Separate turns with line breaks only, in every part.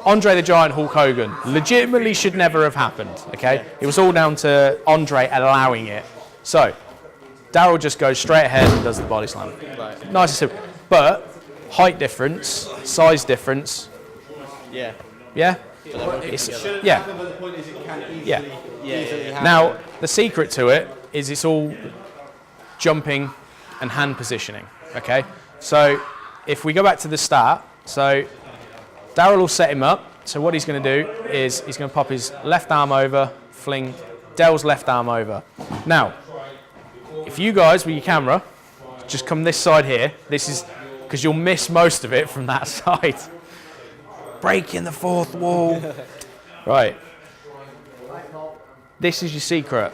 Andre the Giant Hulk Hogan legitimately should never have happened, okay? It was all down to Andre allowing it. So, Daryl just goes straight ahead and does the body slam. Right. Nice and simple. But, height difference, size difference.
Yeah.
Yeah?
Yeah. But the point is it can easily happen.
Now, the secret to it is it's all jumping and hand positioning, okay? So, if we go back to the start, so Daryl will set him up. So what he's going to do is he's going to pop his left arm over, fling Dell's left arm over. Now, if you guys with your camera just come this side here, this is because you'll miss most of it from that side. Breaking the fourth wall. Right. This is your secret.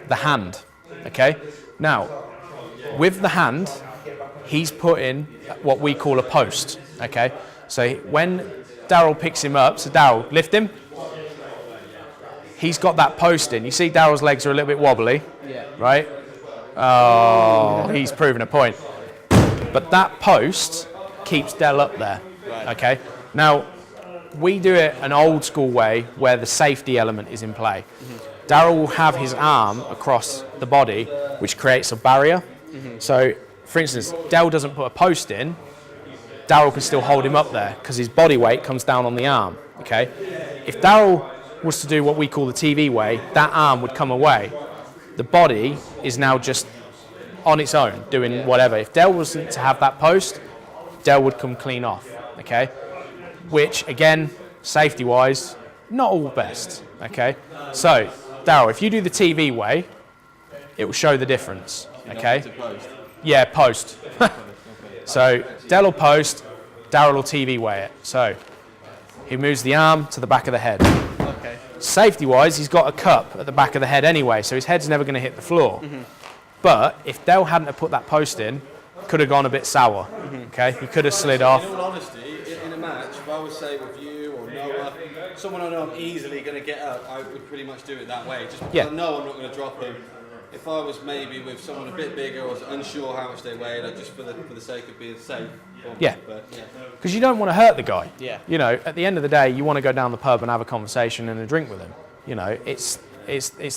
The hand. Okay? Now, with the hand, he's put in what we call a post. Okay? So when Daryl picks him up, so Daryl, lift him. He's got that post in. You see Daryl's legs are a little bit wobbly, right? Oh, he's proven a point. But that post keeps Dell up there, okay? Now, we do it an old school way where the safety element is in play. Daryl will have his arm across the body, which creates a barrier. So, for instance, Dell doesn't put a post in, Daryl can still hold him up there because his body weight comes down on the arm, okay? If Daryl was to do what we call the TV way, that arm would come away. The body is now just on its own, doing whatever. If Dell wasn't to have that post, Dell would come clean off, okay? Which, again, safety-wise, not all best, okay? So, Daryl, if you do the TV way, it will show the difference, okay? Yeah, post. So, Dell will post, Daryl will TV weigh it. So, he moves the arm to the back of the head.
Okay.
Safety-wise, he's got a cup at the back of the head anyway, so his head's never going to hit the floor. But if Dell hadn't have put that post in, could have gone a bit sour. Okay, he could have slid off.
In all honesty, in a match, if I was say with you or Noah, someone I know I'm easily going to get up, I would pretty much do it that way. Just because I know I'm not going to drop him. If I was maybe with someone a bit bigger or was unsure how much they weighed, just for the sake of being safe. Because
you don't want to hurt the guy.
Yeah.
You know, at the end of the day, you want to go down the pub and have a conversation and a drink with him. You know, it's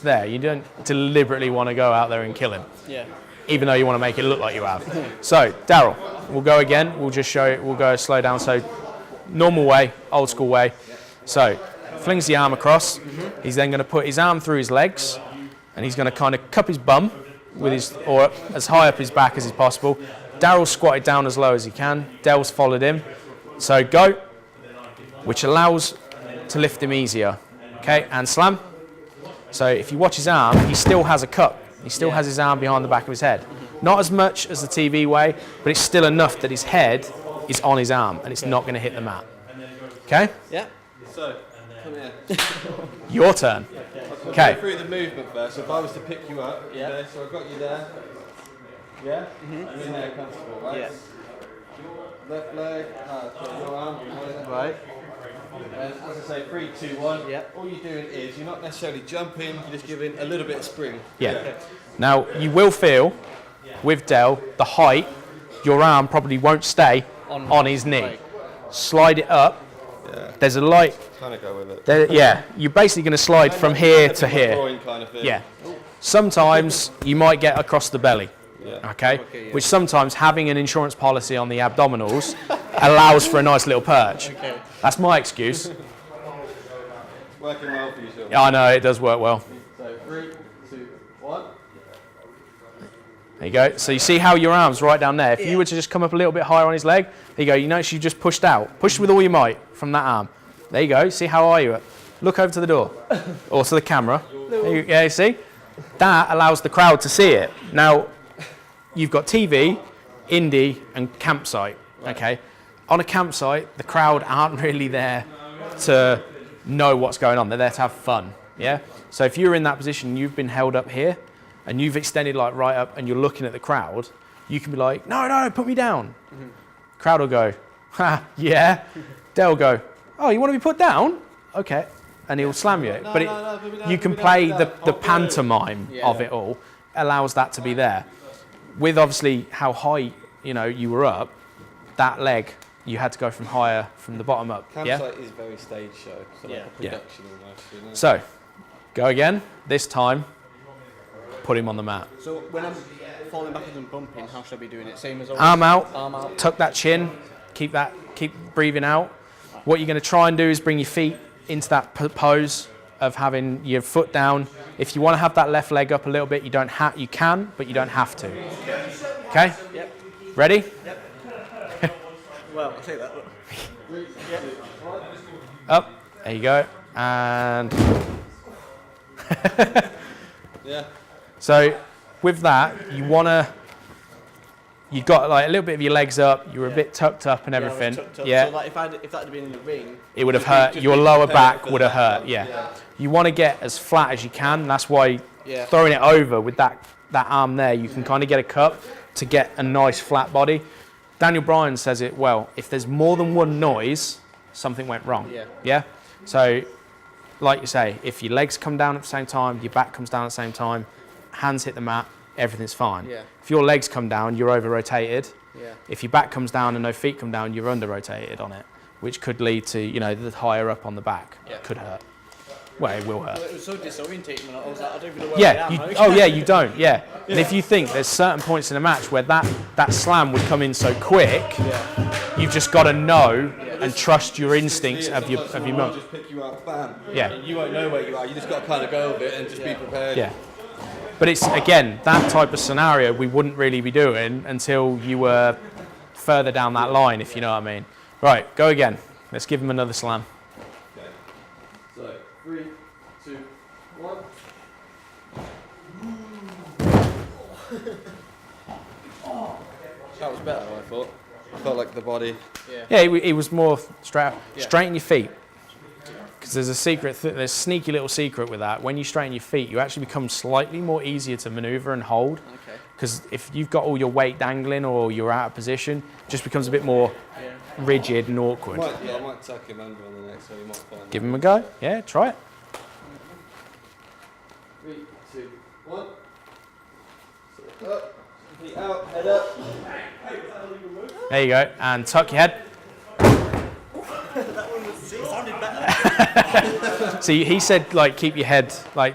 there. You don't deliberately want to go out there and kill him.
Yeah.
Even though you want to make it look like you have. So, Daryl, we'll go again. We'll just show it. We'll go slow down. So, normal way, old school way. So, flings the arm across. He's then going to put his arm through his legs. And he's going to kind of cup his bum with his, or as high up his back as is possible. Daryl's squatted down as low as he can. Dell's followed him. So go, which allows to lift him easier. Okay, and slam. So if you watch his arm, he still has a cup. He still has his arm behind the back of his head. Not as much as the TV way, but it's still enough that his head is on his arm and it's not going to hit the mat. Okay?
Yeah. So, come here.
Your turn.
Okay. Go through the movement first. So if I was to pick you up, okay, so I've got you there. Yeah? You're in there comfortable, right?
Yeah.
Left leg, your arm, right. And as I say, 3, 2, 1. Yeah. All you're doing is you're not necessarily jumping, you're just giving a little bit of spring.
Yeah. Okay. Now you will feel with Dell the height, your arm probably won't stay on his knee. Right. Slide it up. Yeah. There's a light.
Kind of go with it.
Yeah. You're basically going to slide from here to here.
Kind of thing.
Yeah. Sometimes you might get across the belly.
Yeah.
Okay. Which sometimes having an insurance policy on the abdominals allows for a nice little perch.
Okay.
That's my excuse.
Working well for you, Sean.
Yeah, I know it does work well.
So 3, 2, 1.
There you go. So you see how your arm's right down there. If you were to just come up a little bit higher on his leg, there you go. You notice you just pushed out. Push with all your might from that arm. There you go. See how are you? Look over to the door or to the camera. Yeah, you see? That allows the crowd to see it. Now, you've got TV, indie, and campsite. Okay. On a campsite, the crowd aren't really there to know what's going on. They're there to have fun. Yeah. So if you're in that position, you've been held up here, and you've extended like right up, and you're looking at the crowd, you can be like, no, put me down. Crowd will go, ha, yeah. They'll go, oh, you want to be put down? Okay. And he'll slam you.
No,
but you can play the pantomime of it all. Allows that to be there. With obviously how high you were up, that leg, you had to go from higher, from the bottom up.
Campsite is very stage show, so like a production almost. You know?
So, go again. This time, put him on the mat.
So when I'm falling backwards and bumping, how should I be doing it? Same as always?
Arm out,
Arm out.
tuck that chin, keep breathing out. What you're going to try and do is bring your feet into that pose of having your foot down. If you want to have that left leg up a little bit, you can, but you don't have to. Okay?
Yep.
Ready?
Yep. Well, I'll take that. Yep.
Up. There you go. And
Yeah.
so with that, you've got like a little bit of your legs up, you were a bit tucked up and everything. Yeah.
So like if that had been in the ring,
it would have hurt. Your lower back would have hurt. Yeah. You want to get as flat as you can. That's why throwing it over with that arm there, you can kind of get a cup to get a nice flat body. Daniel Bryan says it well. If there's more than one noise, something went wrong. Yeah. So, like you say, if your legs come down at the same time, your back comes down at the same time, hands hit the mat, everything's fine.
Yeah.
If your legs come down, you're over rotated.
Yeah.
If your back comes down and no feet come down, you're under rotated on it, which could lead to, the higher up on the back. Could hurt. Well, it will hurt.
Well, it was so disorientating when I was like, I don't even know where I am.
You don't. Yeah. And if you think there's certain points in a match where that slam would come in so quick, you've just got to know and trust your instincts of your mum.
Just pick you up, bam.
Yeah.
And you won't know where you are. You just got to kind of go with it and just be prepared.
Yeah. But it's, again, that type of scenario we wouldn't really be doing until you were further down that line, if you know what I mean. Right, go again. Let's give him another slam.
Okay. So, 3, 2, 1. That was better, I thought. I felt like the body.
Yeah, he was more straight out. Straighten your feet. Because there's a secret, there's a sneaky little secret with that. When you straighten your feet, you actually become slightly more easier to maneuver and hold. Because if you've got all your weight dangling or you're out of position, it just becomes a bit more rigid and awkward.
I might tuck him under on the next, so he might find
Give him a go. Yeah, try it.
3, 2, 1. So up, feet out, head up.
There you go. And tuck your head. See, he said like keep your head like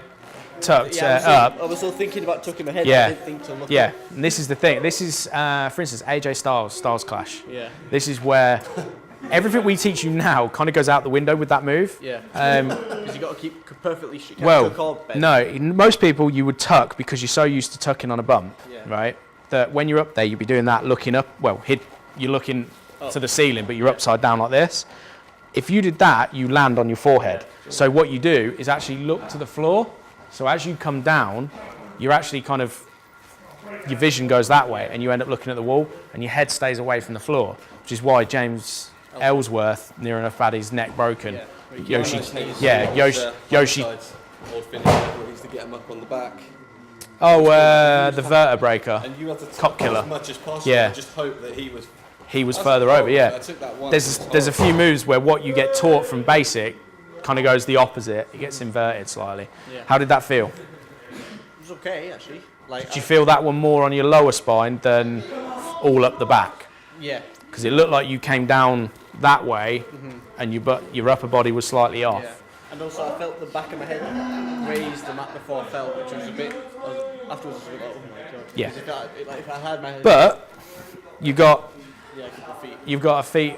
tucked up.
I was still thinking about tucking my head.
Yeah.
I didn't think to look
Yeah.
up.
And this is the thing. This is, for instance, AJ Styles Clash.
Yeah.
This is where everything we teach you now kind of goes out the window with that move.
Yeah. Because you got to keep perfectly straight.
No. Most people you would tuck because you're so used to tucking on a bump, right? That when you're up there, you'd be doing that looking up. Well, you're looking to the ceiling, but you're upside down like this. If you did that, you land on your forehead. So what you do is actually look to the floor. So as you come down, you're actually kind of, your vision goes that way and you end up looking at the wall and your head stays away from the floor, which is why James Ellsworth near enough had his neck broken. Yoshi.
Old finish where he used to get him up on the back.
The vertebraker.
And you have to
Cop killer.
as much as possible and just hope that he was
further over,
I took that once.
There's a few moves where what you get taught from basic kind of goes the opposite. It gets inverted slightly.
Yeah.
How did that feel?
It was okay, actually. Like,
Did you feel that one more on your lower spine than all up the back?
Yeah.
Because it looked like you came down that way and your upper body was slightly off.
Yeah. And also I felt the back of my head raise the mat before I fell, which was a bit, afterwards I was like, oh my god.
Yeah.
If I had my head...
But you've got a feet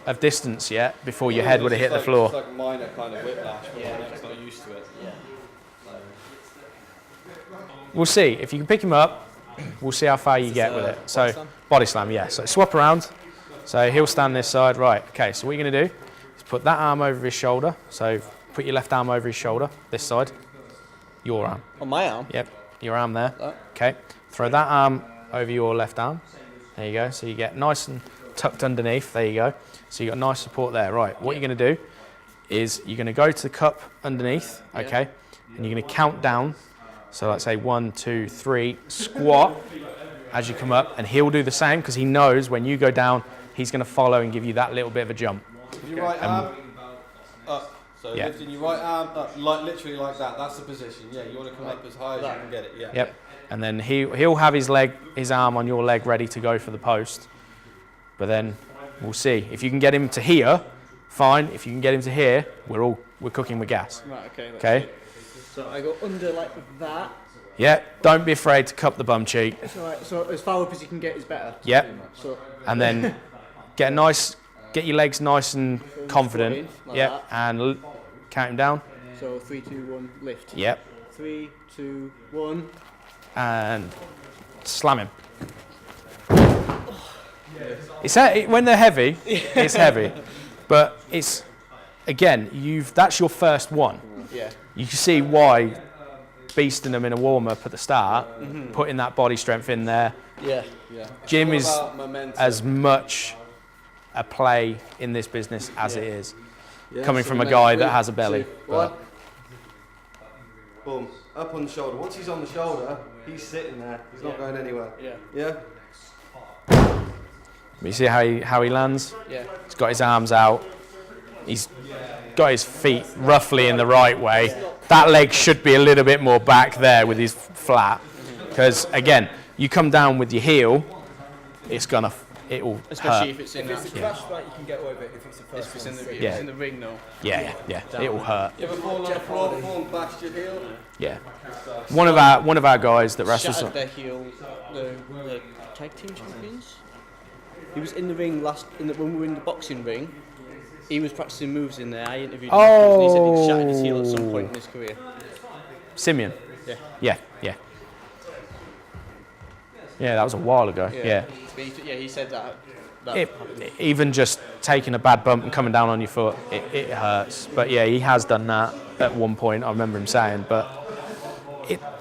of distance yet before your head would have hit the floor.
It's like minor kind of whiplash, but my neck's not used to it.
Yeah.
We'll see. If you can pick him up, we'll see how far you get with it. So, body slam, yeah. So swap around. So he'll stand this side. Right, okay, so what you're going to do is put that arm over his shoulder. So put your left arm over his shoulder, this side. Your arm.
On my arm?
Yep, your arm there. Okay, throw that arm over your left arm. There you go. So you get nice and tucked underneath. There you go. So you got nice support there. Right, what you're going to do is you're going to go to the cup underneath, okay, and you're going to count down. So let's say 1, 2, 3, squat as you come up, and he'll do the same because he knows when you go down, he's going to follow and give you that little bit of a jump.
With your right arm up, so lifting your right arm up, literally like that. That's the position. Yeah, you want to come up as high as you can get it. Yeah.
Yep. And then he'll have his arm on your leg ready to go for the post, but then We'll see. If you can get him to here, fine. If you can get him to here, we're cooking with gas.
Right, okay.
Okay?
Good. So I go under like that.
Yeah, don't be afraid to cup the bum cheek.
So as far up as you can get is better.
Yep.
So
And then get your legs nice and confident.
Like
Yep.
that.
And count him down.
So 3, 2, 1, lift.
Yep.
3, 2, 1.
And slam him. When they're heavy, it's heavy. But it's, again, that's your first one.
Yeah.
You can see why beasting them in a warm-up at the start, putting that body strength in there.
Yeah.
Gym is
momentum.
as much a play in this business as it is.
Yeah,
Coming
so
from a
then
guy
3,
that has a belly.
2, 1. Boom. Up on the shoulder. Once he's on the shoulder, he's sitting there. He's not going anywhere. Yeah?
You see how he lands?
Yeah.
He's got his arms out. He's got his feet roughly in the right way. That leg should be a little bit more back there with his flat. Because, again, you come down with your heel, it will
Especially
hurt.
if it's in
If it's a crash fight, you can get away with it. If it's the first
If
one,
it's
Yeah.
in the ring, though.
Yeah. It will hurt.
You ever fallen on the floor before and bashed your heel?
Yeah. One of our guys that wrestles.
Shattered their heel. The tag team champions. He was in the ring when we were in the boxing ring. He was practicing moves in there. I interviewed him afterwards, and he said he shattered his heel at some point in his career.
Simeon.
Yeah.
Yeah, that was a while ago. Yeah.
But he said that.
Even just taking a bad bump and coming down on your foot, it hurts. But yeah, he has done that at one point. I remember him saying. But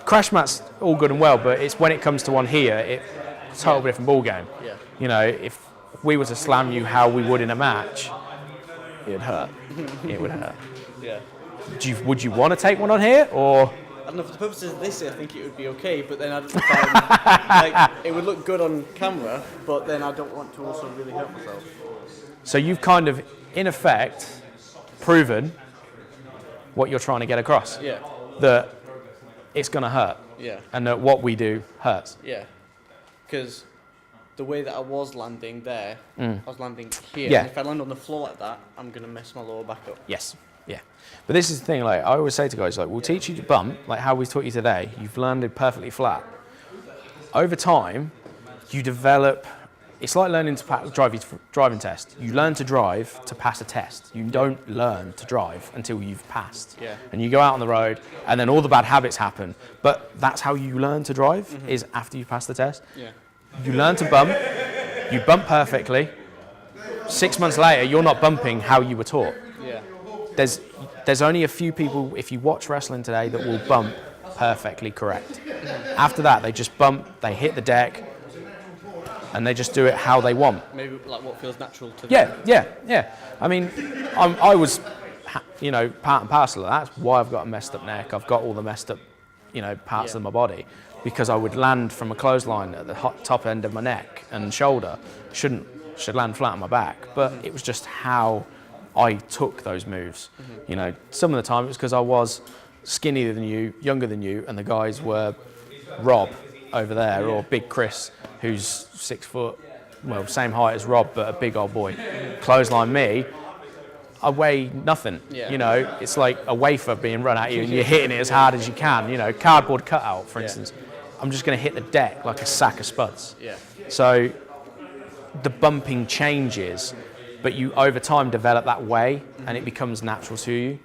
crash mats all good and well, but it's when it comes to one here, it's a totally different ball game.
Yeah.
You know, if we were to slam you how we would in a match, it'd hurt. It would hurt.
Yeah.
Would you want to take one on here, or?
I don't know, for the purposes of this, I think it would be okay, but then I'd find, it would look good on camera, but then I don't want to also really hurt myself.
So you've kind of, in effect, proven what you're trying to get across.
Yeah.
That it's going to hurt.
Yeah.
And that what we do hurts.
Yeah. Because the way that I was landing there, I was landing here.
Yeah.
And if I land on the floor like that, I'm going to mess my lower back up.
Yes. Yeah. But this is the thing, like, I always say to guys, like, we'll teach you to bump, like how we taught you today. You've landed perfectly flat. Over time, you develop, it's like learning to drive your driving test. You learn to drive to pass a test. You don't learn to drive until you've passed.
Yeah.
And you go out on the road, and then all the bad habits happen. But that's how you learn to drive, is after you pass the test.
Yeah.
You learn to bump, you bump perfectly. 6 months later, you're not bumping how you were taught.
Yeah.
There's only a few people, if you watch wrestling today, that will bump perfectly correct. After that, they just bump, they hit the deck, and they just do it how they want.
Maybe like what feels natural to them.
Yeah. I mean, I was, part and parcel of that. That's why I've got a messed up neck. I've got all the messed up, parts of my body, because I would land from a clothesline at the top end of my neck and shoulder. Should land flat on my back, but it was just how I took those moves. Some of the time it was because I was skinnier than you, younger than you, and the guys were Rob over there or Big Chris, who's 6 foot, well, same height as Rob, but a big old boy. Clothesline me, I weigh nothing.
Yeah.
It's like a wafer being run at you and you're hitting it as hard as you can. Cardboard cutout, for instance. I'm just going to hit the deck like a sack of spuds.
Yeah.
So the bumping changes, but you over time develop that way and it becomes natural to you.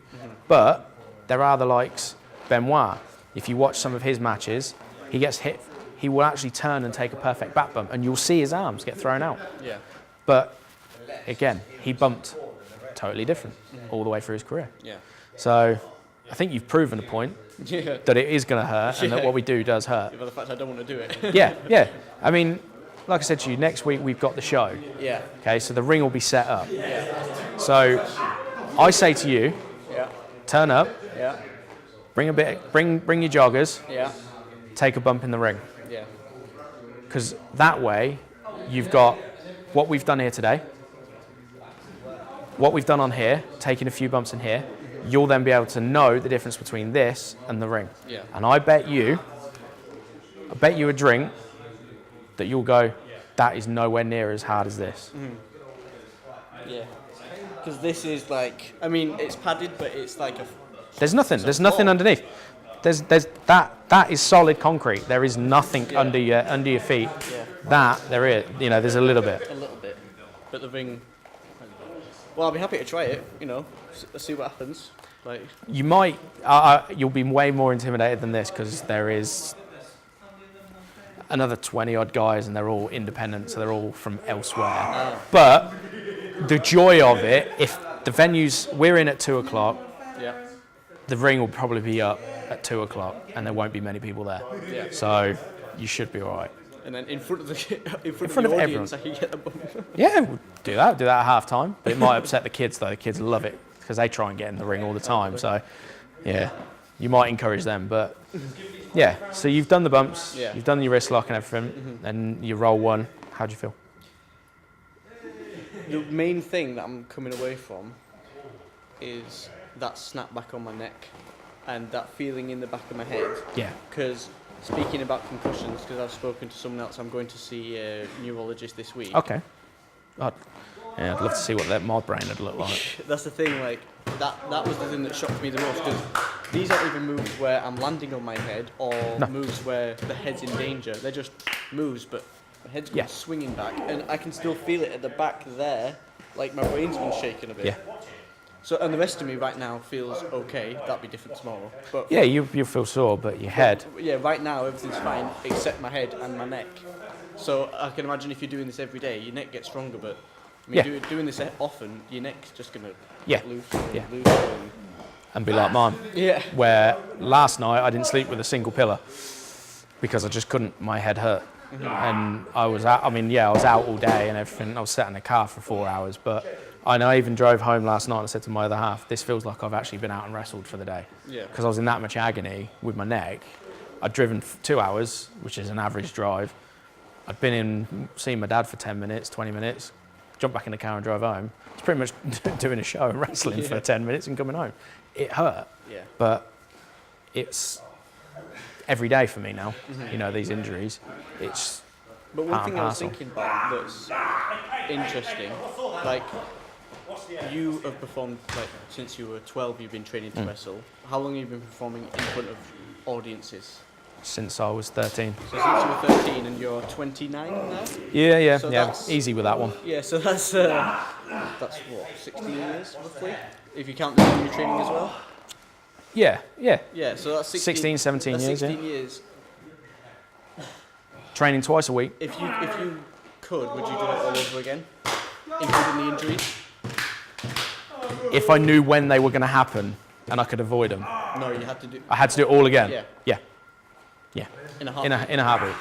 But there are the likes Benoit. If you watch some of his matches, he gets hit, he will actually turn and take a perfect back bump and you'll see his arms get thrown out.
Yeah.
But again, he bumped totally different all the way through his career.
Yeah.
So I think you've proven a point
Yeah.
that it is going to hurt and that what we do does hurt.
But the fact I don't want to do it.
Yeah. I mean, like I said to you, next week we've got the show.
Yeah.
Okay, so the ring will be set up.
Yeah.
So I say to you,
Yeah.
turn up,
Yeah.
bring your joggers,
Yeah.
take a bump in the ring.
Yeah.
Because that way you've got what we've done here today, what we've done on here, taking a few bumps in here. You'll then be able to know the difference between this and the ring.
Yeah.
And I bet you a drink that you'll go, that is nowhere near as hard as this.
Yeah. Because this is like, I mean, it's padded, but it's like a.
There's nothing underneath. There's that is solid concrete. There is nothing under your feet.
Yeah.
That there is, there's a little bit.
A little bit, but the ring. Well, I'll be happy to try it. See what happens. Like
You might, you'll be way more intimidated than this because there is another 20 odd guys and they're all independent, so they're all from elsewhere. But the joy of it, if the venues, we're in at 2:00.
yeah.
The ring will probably be up at 2:00 and there won't be many people there.
Yeah.
So you should be all right.
And then in front of the in front
of
of the
everyone.
audience, I can get the bump.
Yeah, we'll do that at half time. But it might upset the kids though. The kids love it because they try and get in the ring all the time. So yeah, you might encourage them. But yeah, so you've done the bumps, you've done your wrist lock and everything, and you roll one. How do you feel?
The main thing that I'm coming away from is that snap back on my neck and that feeling in the back of my head.
Yeah.
Because speaking about concussions, because I've spoken to someone else, I'm going to see a neurologist this week.
Okay. I'd love to see what my brain would look like.
That's the thing, like, that was the thing that shocked me the most, because these aren't even moves where I'm landing on my head or moves where the head's in danger. They're just moves, but my head's going swinging back, and I can still feel it at the back there, like my brain's been shaking a bit.
Yeah.
So, and the rest of me right now feels okay. That'll be different tomorrow. But
Yeah, you feel sore, but your head.
yeah, right now everything's fine except my head and my neck. So I can imagine if you're doing this every day, your neck gets stronger. But I mean, doing this often, your neck's just gonna get looser and looser.
And be like mine.
Yeah.
Where last night I didn't sleep with a single pillow because I just couldn't. My head hurt, and I was out. I was out all day and everything. I was sat in the car for 4 hours, but. And I even drove home last night and I said to my other half, this feels like I've actually been out and wrestled for the day.
Yeah.
Because I was in that much agony with my neck. I'd driven 2 hours, which is an average drive. I'd been in, seen my dad for 10 minutes, 20 minutes, jumped back in the car and drove home. It's pretty much doing a show and wrestling for 10 minutes and coming home. It hurt, but it's every day for me now, these injuries. It's
But one thing I was thinking about that's interesting, like, you have performed, like, since you were 12, you've been training to wrestle. How long have you been performing in front of audiences?
Since I was 13.
So since you were 13 and you're 29 now?
Yeah,
So
easy with that one.
Yeah, so that's what, 16 years, roughly? If you count the junior training as well?
Yeah.
Yeah, so that's
16, 17
that's
years,
16 years.
Training twice a week.
If you could you do it all over again? Including the injuries?
If I knew when they were going to happen and I could avoid them.
No, you had to do...
I had to do it all again.
Yeah.
In a heartbeat.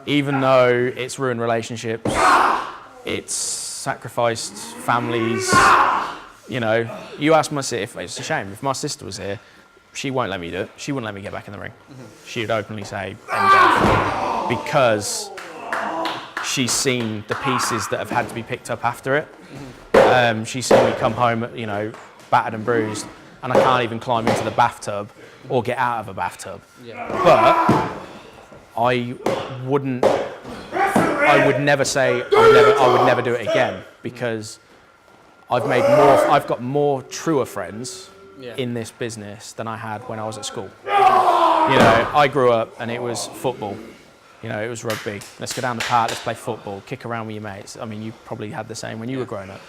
Even though it's ruined relationships, it's sacrificed families. You ask my sister, it's a shame. If my sister was here, she won't let me do it. She wouldn't let me get back in the ring. She would openly say, MJ, because she's seen the pieces that have had to be picked up after it. She's seen me come home, battered and bruised, and I can't even climb into the bathtub or get out of a bathtub. Yeah. But I would never say I would never do it again, because I've got more truer friends in this business than I had when I was at school. I grew up and it was football. It was rugby. Let's go down the park, let's play football, kick around with your mates. I mean, you probably had the same when you were growing up.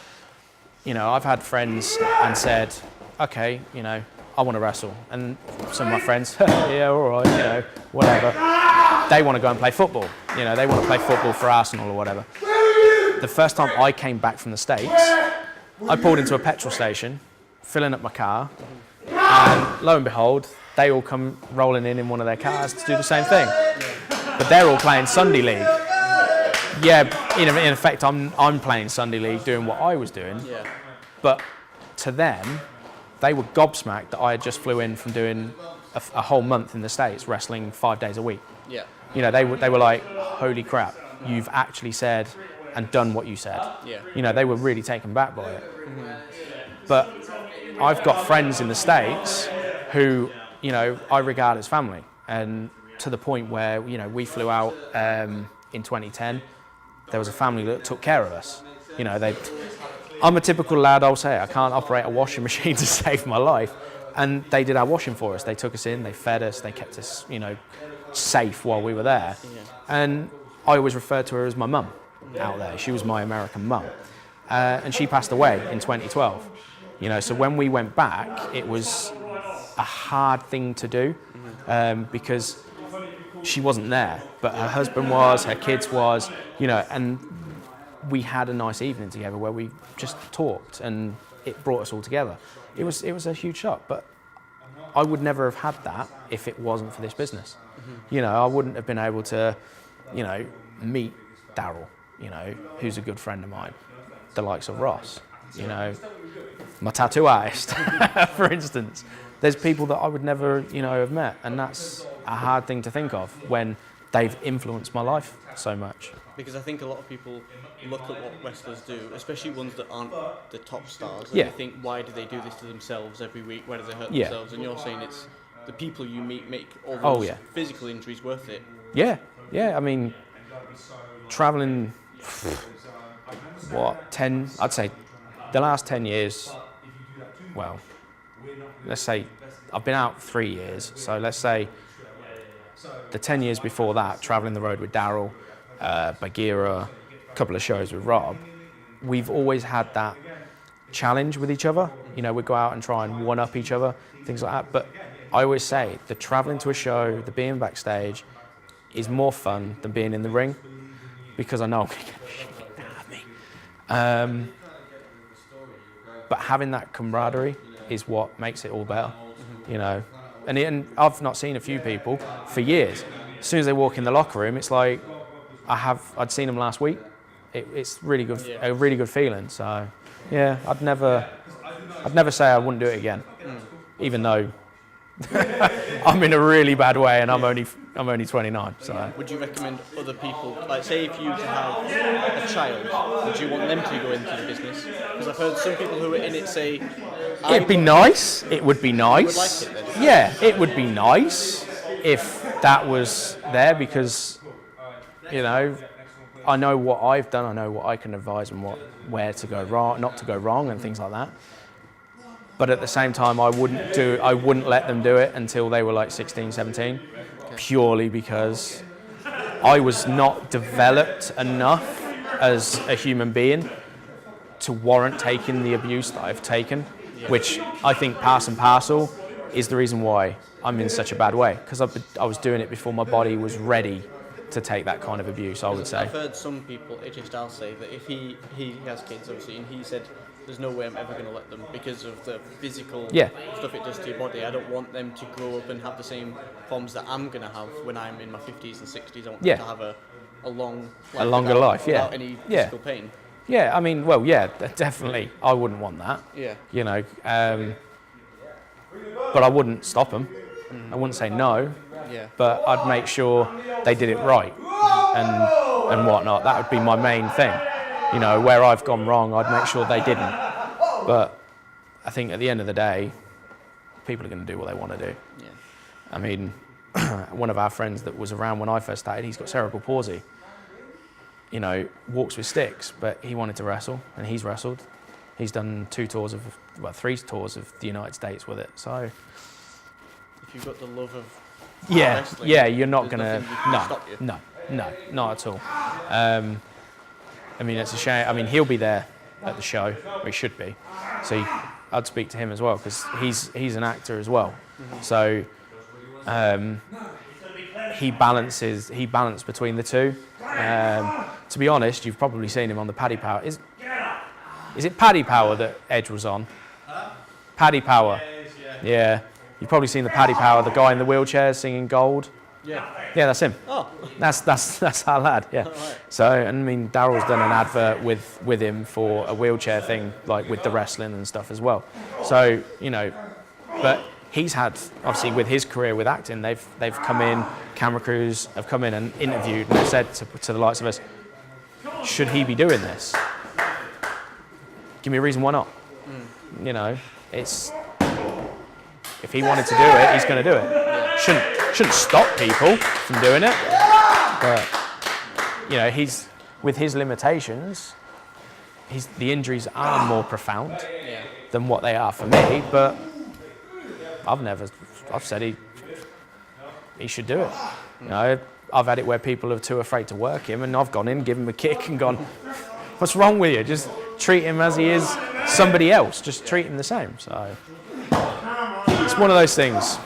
I've had friends and said, okay, I want to wrestle. And some of my friends, yeah, all right, whatever. They want to go and play football. They want to play football for Arsenal or whatever. The first time I came back from the States, I pulled into a petrol station, filling up my car, and lo and behold, they all come rolling in one of their cars to do the same thing. But they're all playing Sunday League. Yeah, in effect, I'm playing Sunday League, doing what I was doing. Yeah. But to them, they were gobsmacked that I had just flew in from doing a whole month in the States, wrestling 5 days a week.
Yeah.
They were like, holy crap, you've actually said and done what you said. Yeah. They were really taken back by it. But I've got friends in the States who, I regard as family, and to the point where, we flew out in 2010. There was a family that took care of us. I'm a typical lad, I'll say. I can't operate a washing machine to save my life. And they did our washing for us. They took us in, they fed us, they kept us, safe while we were there. Yeah. And I always referred to her as my mum out there. She was my American mum. And she passed away in 2012. So when we went back, it was a hard thing to do because she wasn't there, but her husband was, her kids was, and we had a nice evening together where we just talked and it brought us all together. It was a huge shock, but I would never have had that if it wasn't for this business. I wouldn't have been able to, meet Daryl, who's a good friend of mine, the likes of Ross, my tattoo artist, for instance. There's people that I would never, have met, and that's a hard thing to think of when they've influenced my life so much.
Because I think a lot of people look at what wrestlers do, especially ones that aren't the top stars, and
Yeah.
they think, why do they do this to themselves every week? Why do they hurt
Yeah.
themselves? And you're saying it's the people you meet make all
Oh,
those
yeah.
physical injuries worth it.
Yeah. I mean, traveling, I'd say the last 10 years, well, let's say I've been out 3 years, so let's say the 10 years before that, traveling the road with Daryl, Bagheera, a couple of shows with Rob, we've always had that challenge with each other. We go out and try and one-up each other, things like that. But I always say the traveling to a show, the being backstage, is more fun than being in the ring because I know I'm going to get the shit out of me. But having that camaraderie is what makes it all better, And I've not seen a few people for years. As soon as they walk in the locker room, it's like I'd seen them last week. It's really good, a really good feeling. So, yeah, I'd never say I wouldn't do it again, even though I'm in a really bad way and I'm only 29. So,
would you recommend other people, like say if you have a child, would you want them to go into the business? Because I've heard some people who are in it say,
it'd be nice. It would be nice.
You would like it then?
Yeah, it would be nice if that was there because, I know what I've done. I know what I can advise and where to go wrong, not to go wrong, and things like that. But at the same time, I wouldn't let them do it until they were like 16, 17, purely because I was not developed enough as a human being to warrant taking the abuse that I've taken, which I think part and parcel is the reason why I'm in such a bad way, because I was doing it before my body was ready to take that kind of abuse, I would say.
I've heard some people, AJ Styles, say that if he has kids, obviously, and he said, there's no way I'm ever going to let them because of the physical stuff it does to your body. I don't want them to grow up and have the same problems that I'm going to have when I'm in my 50s and 60s. I want them to have a longer life without any physical pain.
Yeah, I mean, well, yeah, definitely. I wouldn't want that.
Yeah.
But I wouldn't stop them. I wouldn't say no.
Yeah.
But I'd make sure they did it right and whatnot. That would be my main thing. Where I've gone wrong, I'd make sure they didn't. But I think at the end of the day, people are going to do what they want to do.
Yeah.
I mean, one of our friends that was around when I first started, he's got cerebral palsy. Walks with sticks, but he wanted to wrestle, and he's wrestled. He's done 3 tours of the United States with it. So,
if you've got the love of wrestling,
you're not gonna
stop you.
No, not at all. I mean, it's a shame. I mean, he'll be there at the show, or he should be. So I'd speak to him as well because he's an actor as well. So he balanced between the two. To be honest, you've probably seen him on the Paddy Power. Is it Paddy Power that Edge was on? Paddy Power. Yeah. You've probably seen the Paddy Power, the guy in the wheelchair singing Gold.
Yeah.
Yeah, that's him.
Oh.
That's our lad. Yeah.
Right.
So, and I mean, Daryl's done an advert with him for a wheelchair thing, like with the wrestling and stuff as well. So, but he's had, obviously with his career with acting, they've come in, camera crews have come in and interviewed and said to the likes of us, should he be doing this? Give me a reason why not. It's, if he wanted to do it, he's going to do it. Shouldn't stop people from doing it. But, he's, with his limitations, the injuries are more profound than what they are for me, but I've said he should do it. You know, I've had it where people are too afraid to work him, and I've gone in, given him a kick and gone, what's wrong with you? Just treat him as he is somebody else. Just treat him the same. So it's one of those things.